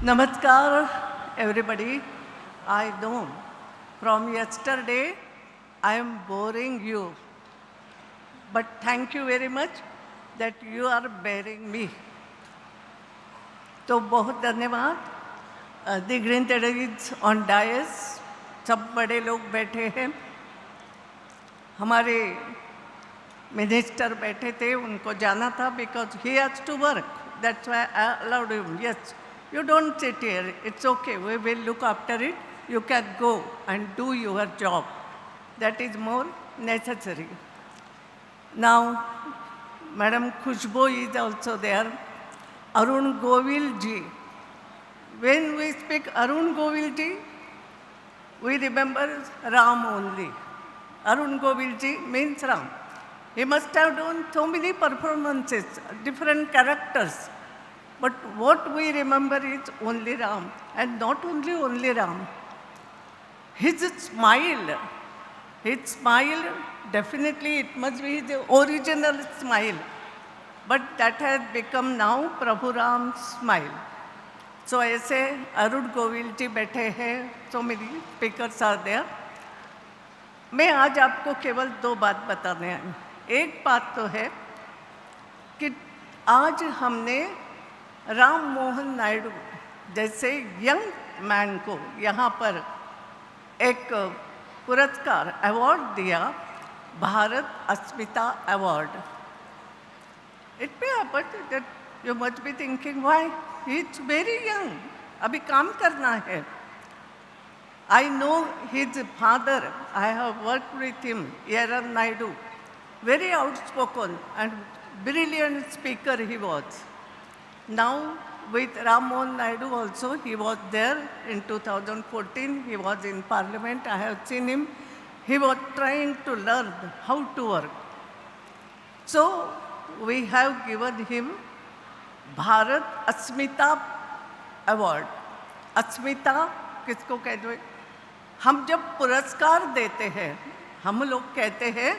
Namaskar, everybody. I know from yesterday I am boring you, but thank you very much that you are bearing me. तो बहुत धन्यवाद। dignitaries on dais, सब बड़े लोग बैठे हैं। हमारे मिनिस्टर बैठे थे, उनको जाना था because he has to work. That's why I allowed him. Yes, you don't sit here. It's okay. We will look after it. You can go and do your job. That is more necessary. Now, Madam Khushbu is also there. Arun Govil ji. When we speak Arun Govil ji, we remember Ram only. Arun Govil ji means Ram. He must have done so many performances, different characters. But what we remember is only Ram, and not only Ram. His smile, definitely it must be the original smile. But that has become now Prabhu Ram's smile. So ऐसे अरुण गोविल जी बैठे हैं, so many speakers are there. मैं आज आपको केवल दो बात बताने आई। एक बात तो है कि आज हमने राम मोहन नायडू जैसे यंग मैन को यहाँ पर एक पुरस्कार अवार्ड दिया, Bharat Asmita award. It may happen that you must be thinking why he is very young, अभी काम करना है। I know his father, I have worked with him, Yaran Naidu, very outspoken and brilliant speaker he was. Now with Ram Mohan Naidu also, he was there in 2014, he was in parliament, I have seen him. He was trying to learn how to work. So we have given him Bharat Asmita Award. Asmita किसको कहते हैं? हम जब पुरस्कार देते हैं, हम लोग कहते हैं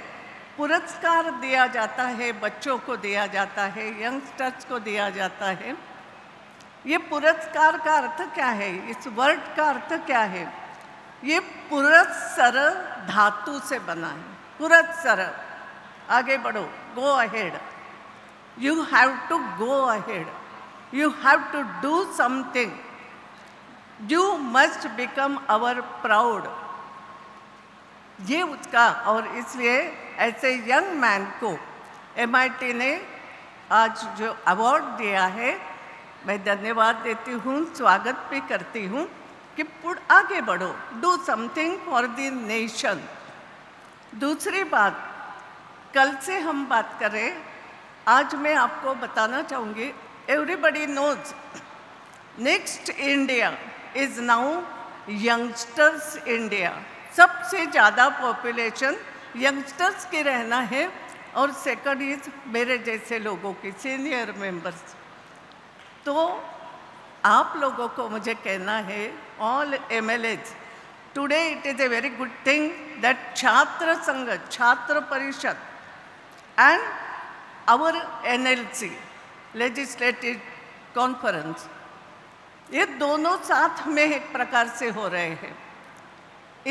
पुरस्कार दिया जाता है, बच्चों को दिया जाता है, यंगस्टर्स को दिया जाता है। ये पुरस्कार का अर्थ क्या है? इस वर्ड का अर्थ क्या है? ये पुरस्सर धातु से बना है। पुरस्सर, आगे बढ़ो, go ahead, you have to go ahead, you have to do something, You must become our proud. ये उसका, और इसलिए ऐसे यंग मैन को MIT ने आज जो अवार्ड दिया है, मैं धन्यवाद देती हूँ, स्वागत भी करती हूँ कि आगे बढ़ो, do something for the nation. दूसरी बात, कल से हम बात करें, आज मैं आपको बताना चाहूँगी, everybody knows next India is now youngsters India. सबसे ज़्यादा पॉपुलेशन यंगस्टर्स की रहना है, और सेकंड इज मेरे जैसे लोगों की, सीनियर मेंबर्स। तो आप लोगों को मुझे कहना है, all MLAs, today it is a very good thing that Chhatra Sangh, Chhatra Parishad and our NLC, legislative conference, ये दोनों साथ में एक प्रकार से हो रहे हैं।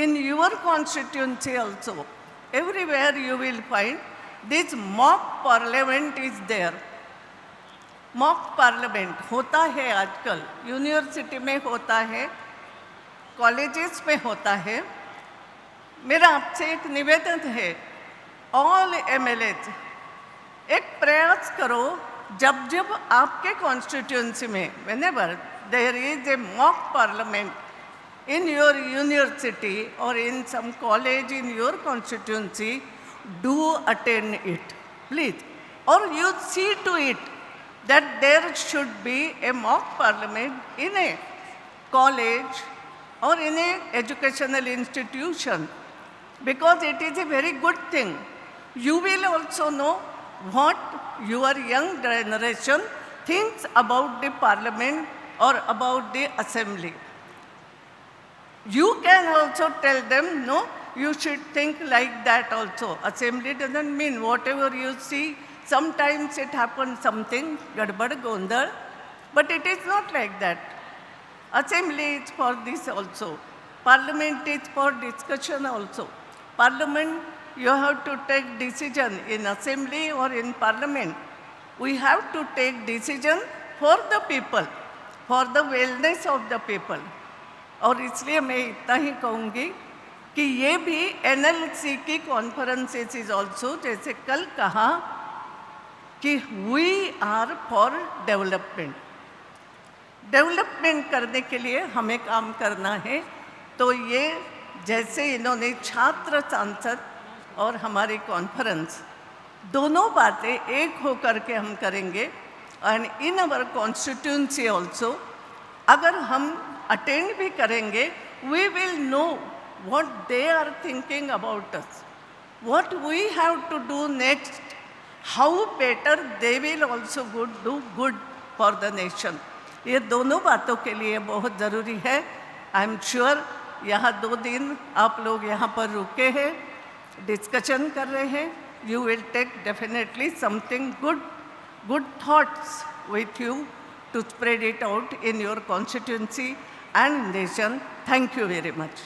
In your constituency also, everywhere you will find this mock parliament is there. Mock parliament होता है आजकल, यूनिवर्सिटी में होता है, कॉलेजेस में होता है। मेरा आपसे एक निवेदन है, ऑल MLAs, एक प्रयास करो, जब जब आपके कॉन्स्टिट्यूंसी में whenever there is a mock parliament in your university or in some college in your constituency, do attend it, please. Or you see to it that there should be a mock parliament in a college or in a educational institution, because it is a very good thing. You will also know what your young generation thinks about the parliament or about the assembly. You can also tell them, no, you should think like that also. Assembly doesn't mean whatever you see, sometimes it happens something, gadbad gondal, but it is not like that. Assembly is for this also. Parliament is for discussion also. Parliament, you have to take decision in assembly or in parliament. We have to take decision for the people, for the wellness of the people. और इसलिए मैं इतना ही कहूँगी कि ये भी NLC की conferences is also, जैसे कल कहा कि we are for development. Development करने के लिए हमें काम करना है। तो ये जैसे इन्होंने छात्र सांसद और हमारी कॉन्फ्रेंस दोनों बातें एक होकर के हम करेंगे। And in our constituency also अगर हम अटेंड भी करेंगे, we will know what they are thinking about us, what we have to do next, how better they will also do good for the nation. ये दोनों बातों के लिए बहुत ज़रूरी है। आई एम श्योर यहाँ 2 दिन आप लोग यहाँ पर रुके हैं, डिस्कशन कर रहे हैं। You will take definitely something good thoughts with you to spread it out in your constituency and nation. Thank you very much.